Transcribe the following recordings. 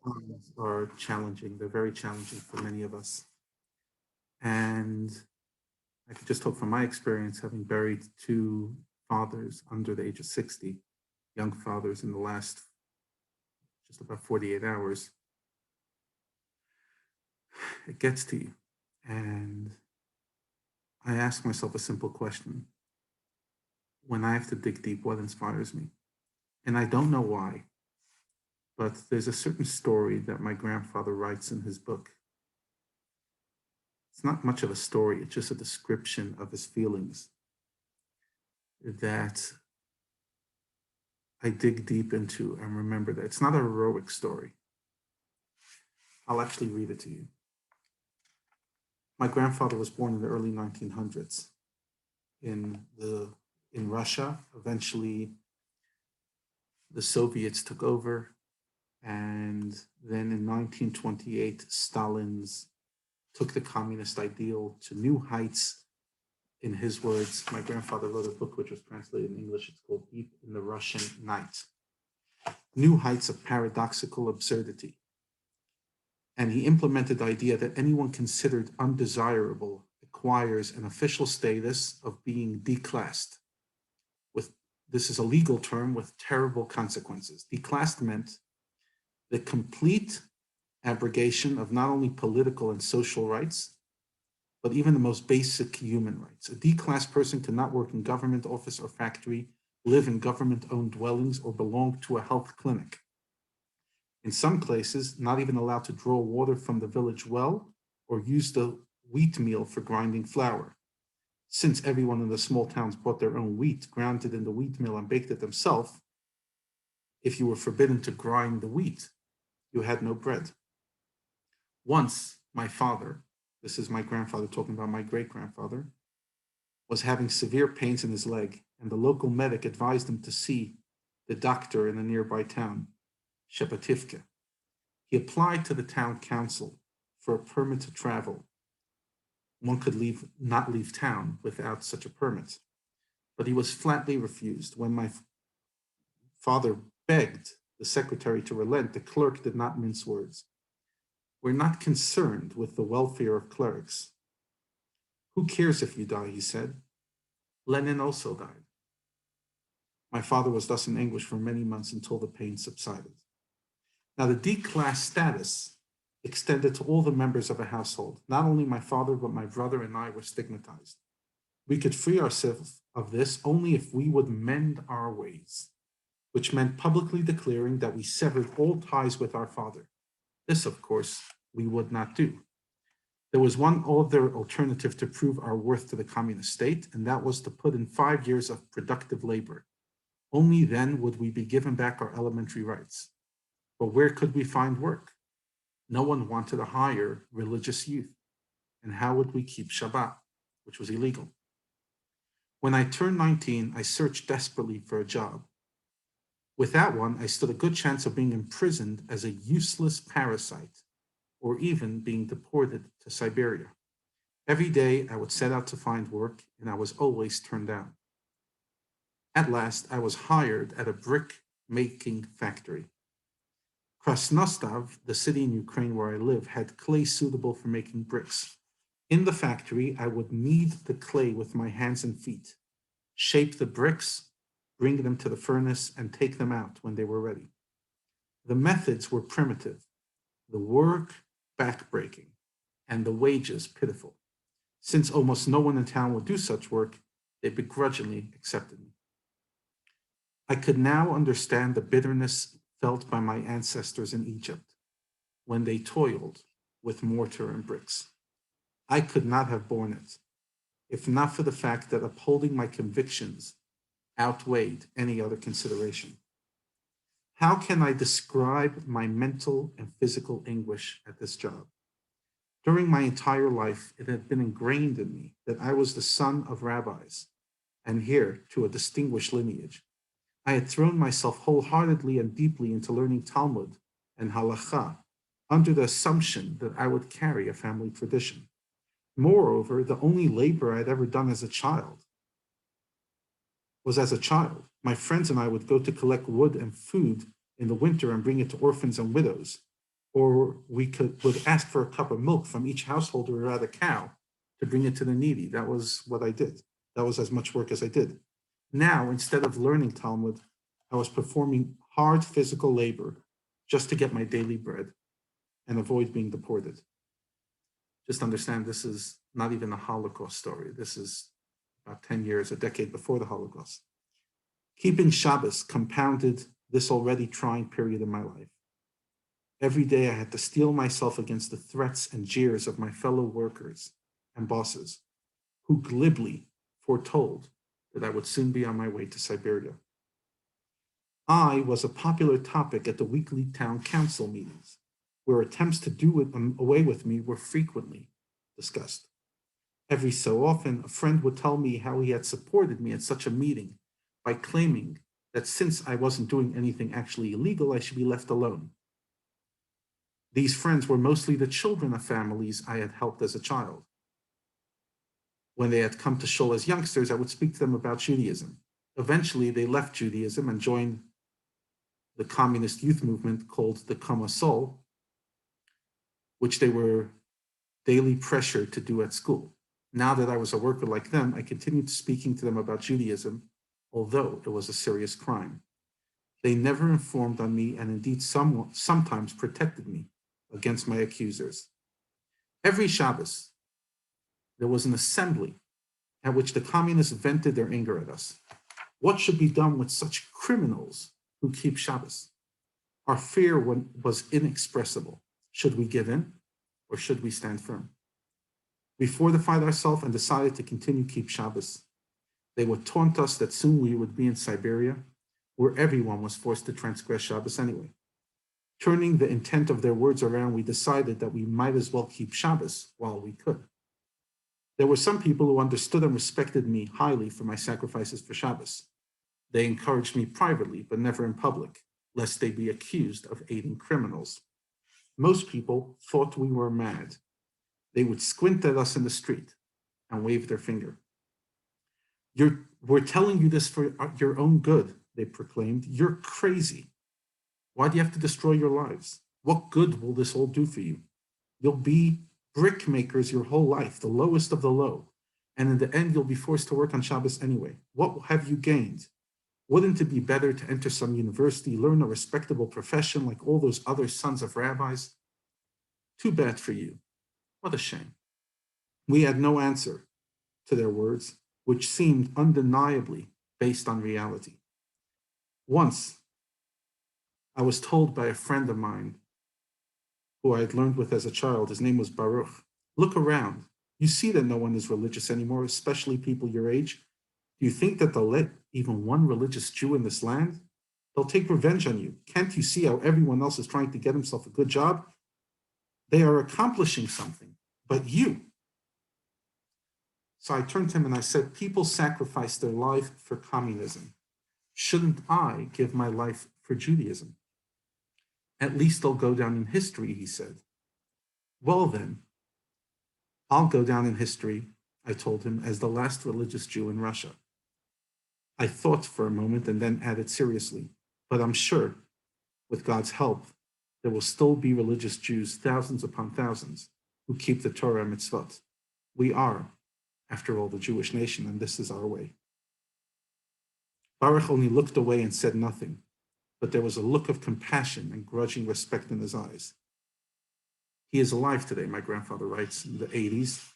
times are challenging. They're very challenging for many of us. And I could just talk from my experience, having buried two fathers under the age of 60, young fathers in the last just about 48 hours. It gets to you. And I ask myself a simple question. When I have to dig deep, what inspires me? And I don't know why, but there's a certain story that my grandfather writes in his book. It's not much of a story, it's just a description of his feelings that I dig deep into and remember that it's not a heroic story. I'll actually read it to you. My grandfather was born in the early 1900s in Russia. Eventually, the Soviets took over, and then in 1928, Stalin's took the communist ideal to new heights. In his words, my grandfather wrote a book which was translated in English. It's called Deep in the Russian Night. New heights of paradoxical absurdity. And he implemented the idea that anyone considered undesirable acquires an official status of being declassed. This is a legal term with terrible consequences. Declassed meant the complete abrogation of not only political and social rights, but even the most basic human rights. A declassed person cannot work in government office or factory, live in government-owned dwellings, or belong to a health clinic. In some places, not even allowed to draw water from the village well or use the wheat meal for grinding flour. Since everyone in the small towns bought their own wheat, ground it in the wheat mill, and baked it themselves, if you were forbidden to grind the wheat, you had no bread. Once, my father, this is my grandfather talking about my great-grandfather, was having severe pains in his leg, and the local medic advised him to see the doctor in a nearby town, Shepativka. He applied to the town council for a permit to travel. One could not leave town without such a permit, but he was flatly refused. When my father begged the secretary to relent, the clerk did not mince words. We're not concerned with the welfare of clerics. Who cares if you die, he said. Lenin also died. My father was thus in anguish for many months until the pain subsided. Now, the D-class status extended to all the members of a household. Not only my father, but my brother and I were stigmatized. We could free ourselves of this only if we would mend our ways, which meant publicly declaring that we severed all ties with our father. This, of course, we would not do. There was one other alternative to prove our worth to the communist state, and that was to put in 5 years of productive labor. Only then would we be given back our elementary rights. But where could we find work? No one wanted to hire religious youth. And how would we keep Shabbat, which was illegal? When I turned 19, I searched desperately for a job. Without one, I stood a good chance of being imprisoned as a useless parasite, or even being deported to Siberia. Every day I would set out to find work, and I was always turned down. At last, I was hired at a brick-making factory. Krasnostav, the city in Ukraine where I live, had clay suitable for making bricks. In the factory, I would knead the clay with my hands and feet, shape the bricks, bring them to the furnace, and take them out when they were ready. The methods were primitive, the work backbreaking, and the wages pitiful. Since almost no one in town would do such work, they begrudgingly accepted me. I could now understand the bitterness felt by my ancestors in Egypt when they toiled with mortar and bricks. I could not have borne it, if not for the fact that upholding my convictions outweighed any other consideration. How can I describe my mental and physical anguish at this job? During my entire life, it had been ingrained in me that I was the son of rabbis, and heir to a distinguished lineage. I had thrown myself wholeheartedly and deeply into learning Talmud and Halakha under the assumption that I would carry a family tradition. Moreover, the only labor I had ever done as a child was as a child. My friends and I would go to collect wood and food in the winter and bring it to orphans and widows. Or we would ask for a cup of milk from each household or had a cow to bring it to the needy. That was what I did. That was as much work as I did. Now, instead of learning Talmud, I was performing hard physical labor just to get my daily bread and avoid being deported. Just understand, this is not even a Holocaust story. This is about 10 years, a decade before the Holocaust. Keeping Shabbos compounded this already trying period in my life. Every day I had to steel myself against the threats and jeers of my fellow workers and bosses, who glibly foretold that I would soon be on my way to Siberia. I was a popular topic at the weekly town council meetings, where attempts to do away with me were frequently discussed. Every so often, a friend would tell me how he had supported me at such a meeting by claiming that since I wasn't doing anything actually illegal, I should be left alone. These friends were mostly the children of families I had helped as a child. When they had come to Shul as youngsters, I would speak to them about Judaism. Eventually, they left Judaism and joined the communist youth movement called the Komasol, which they were daily pressured to do at school. Now that I was a worker like them, I continued speaking to them about Judaism, although it was a serious crime. They never informed on me and indeed sometimes protected me against my accusers. Every Shabbos, there was an assembly at which the communists vented their anger at us. What should be done with such criminals who keep Shabbos? Our fear was inexpressible. Should we give in or should we stand firm? We fortified ourselves and decided to continue keep Shabbos. They would taunt us that soon we would be in Siberia, where everyone was forced to transgress Shabbos anyway. Turning the intent of their words around, we decided that we might as well keep Shabbos while we could. There were some people who understood and respected me highly for my sacrifices for Shabbos. They encouraged me privately, but never in public, lest they be accused of aiding criminals. Most people thought we were mad. They would squint at us in the street and wave their finger. We're telling you this for your own good, they proclaimed. You're crazy. Why do you have to destroy your lives? What good will this all do for you? You'll be brick makers your whole life, the lowest of the low. And in the end, you'll be forced to work on Shabbos anyway. What have you gained? Wouldn't it be better to enter some university, learn a respectable profession like all those other sons of rabbis? Too bad for you. What a shame. We had no answer to their words, which seemed undeniably based on reality. Once, I was told by a friend of mine who I had learned with as a child, his name was Baruch, look around. You see that no one is religious anymore, especially people your age. Do you think that they'll let even one religious Jew in this land? They'll take revenge on you. Can't you see how everyone else is trying to get himself a good job? They are accomplishing something, but you. So I turned to him and I said, people sacrifice their life for communism. Shouldn't I give my life for Judaism? At least they'll go down in history, he said. Well then, I'll go down in history, I told him, as the last religious Jew in Russia. I thought for a moment and then added seriously, but I'm sure, with God's help, there will still be religious Jews, thousands upon thousands, who keep the Torah and mitzvot. We are, after all, the Jewish nation, and this is our way. Baruch only looked away and said nothing, but there was a look of compassion and grudging respect in his eyes. He is alive today, my grandfather writes, in the 80s,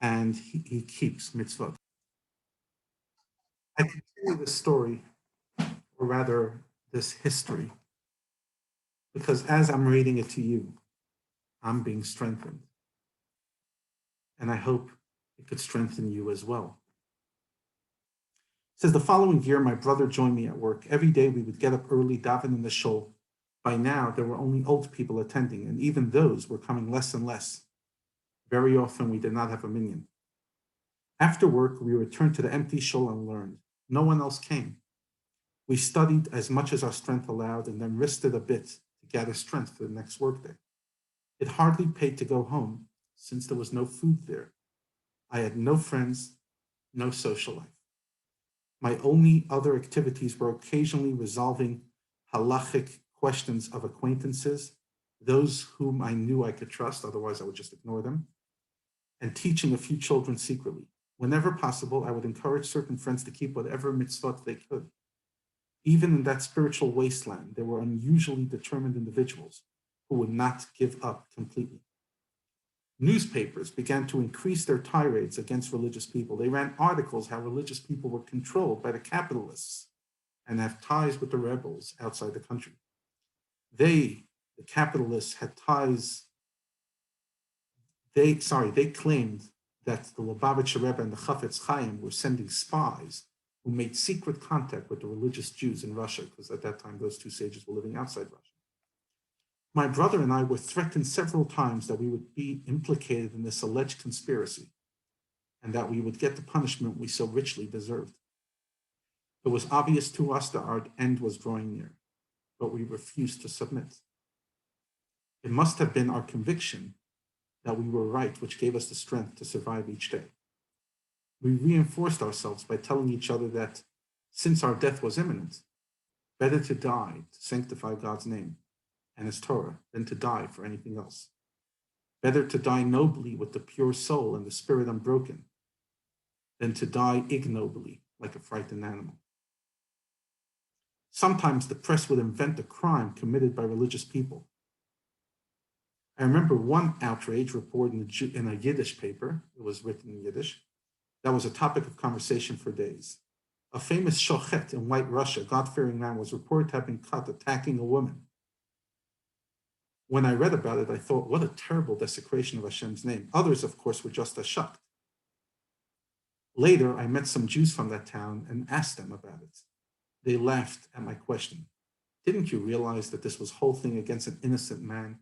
and he keeps mitzvot. I continue this story, or rather this history, because as I'm reading it to you, I'm being strengthened. And I hope it could strengthen you as well. It says, the following year, my brother joined me at work. Every day we would get up early, daven in the shul. By now, there were only old people attending, and even those were coming less and less. Very often, we did not have a minyan. After work, we returned to the empty shul and learned. No one else came. We studied as much as our strength allowed and then rested a bit to gather strength for the next workday. It hardly paid to go home since there was no food there. I had no friends, no social life. My only other activities were occasionally resolving halachic questions of acquaintances, those whom I knew I could trust, otherwise I would just ignore them, and teaching a few children secretly. Whenever possible, I would encourage certain friends to keep whatever mitzvot they could. Even in that spiritual wasteland, there were unusually determined individuals who would not give up completely. Newspapers began to increase their tirades against religious people. They ran articles how religious people were controlled by the capitalists and have ties with the rebels outside the country. They, the capitalists, had ties. They claimed that the Lubavitcher Rebbe and the Chafetz Chaim were sending spies who made secret contact with the religious Jews in Russia, because at that time those two sages were living outside Russia. My brother and I were threatened several times that we would be implicated in this alleged conspiracy and that we would get the punishment we so richly deserved. It was obvious to us that our end was drawing near, but we refused to submit. It must have been our conviction that we were right, which gave us the strength to survive each day. We reinforced ourselves by telling each other that since our death was imminent, better to die to sanctify God's name and his Torah than to die for anything else. Better to die nobly with the pure soul and the spirit unbroken than to die ignobly like a frightened animal. Sometimes the press would invent a crime committed by religious people. I remember one outrage report in a Yiddish paper, it was written in Yiddish, that was a topic of conversation for days. A famous shochet in White Russia, God-fearing man, was reported to have been caught attacking a woman. When I read about it, I thought, what a terrible desecration of Hashem's name. Others, of course, were just as shocked. Later, I met some Jews from that town and asked them about it. They laughed at my question. Didn't you realize that this was whole thing against an innocent man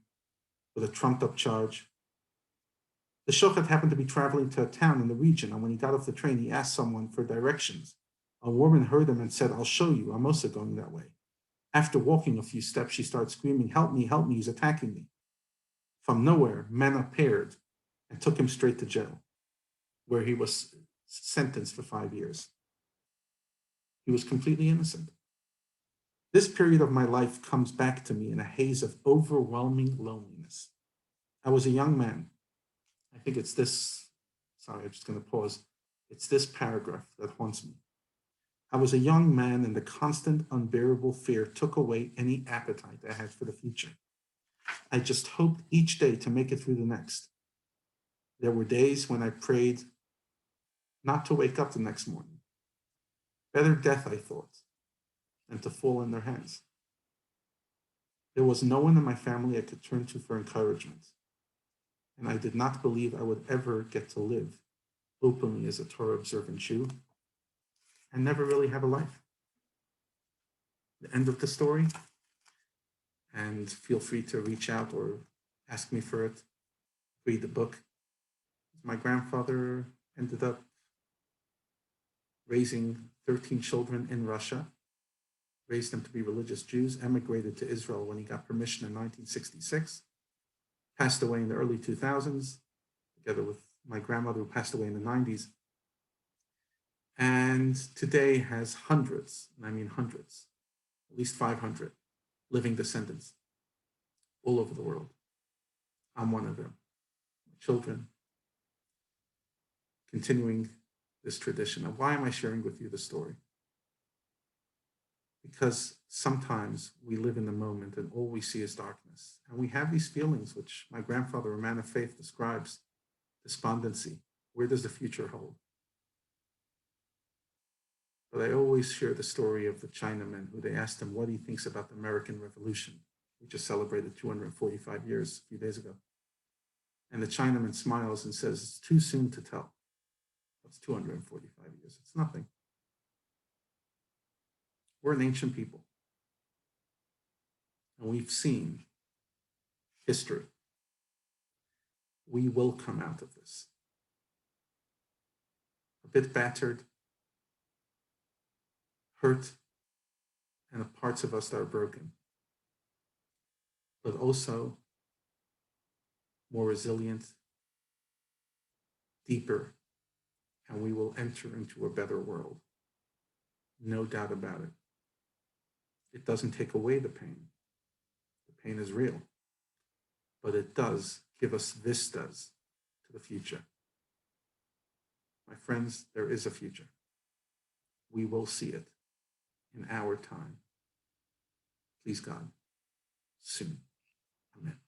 with a trumped-up charge? The shochet happened to be traveling to a town in the region, and when he got off the train, he asked someone for directions. A woman heard him and said, I'll show you. I'm also going that way. After walking a few steps, she started screaming, help me, he's attacking me. From nowhere, men appeared and took him straight to jail, where he was sentenced for 5 years. He was completely innocent. This period of my life comes back to me in a haze of overwhelming loneliness. I was a young man. I think it's this, sorry, I'm just going to pause. It's this paragraph that haunts me. I was a young man and the constant unbearable fear took away any appetite I had for the future. I just hoped each day to make it through the next. There were days when I prayed not to wake up the next morning. Better death, I thought, than to fall in their hands. There was no one in my family I could turn to for encouragement, and I did not believe I would ever get to live openly as a Torah-observant Jew and never really have a life. The end of the story, and feel free to reach out or ask me for it, read the book. My grandfather ended up raising 13 children in Russia, raised them to be religious Jews, emigrated to Israel when he got permission in 1966, passed away in the early 2000s, together with my grandmother who passed away in the 90s, and today has hundreds, and I mean hundreds, at least 500 living descendants all over the world. I'm one of them. Children continuing this tradition. And why am I sharing with you the story? Because sometimes we live in the moment and all we see is darkness. And we have these feelings, which my grandfather, a man of faith, describes despondency. Where does the future hold? But I always share the story of the Chinaman who they asked him what he thinks about the American Revolution. We just celebrated 245 years a few days ago. And the Chinaman smiles and says, it's too soon to tell. That's 245 years. It's nothing. We're an ancient people. And we've seen history. We will come out of this. A bit battered, hurt, and parts of us that are broken, but also more resilient, deeper, and we will enter into a better world. No doubt about it. It doesn't take away the pain, Pain is real, but it does give us vistas to the future. My friends, there is a future. We will see it in our time. Please God, soon. Amen.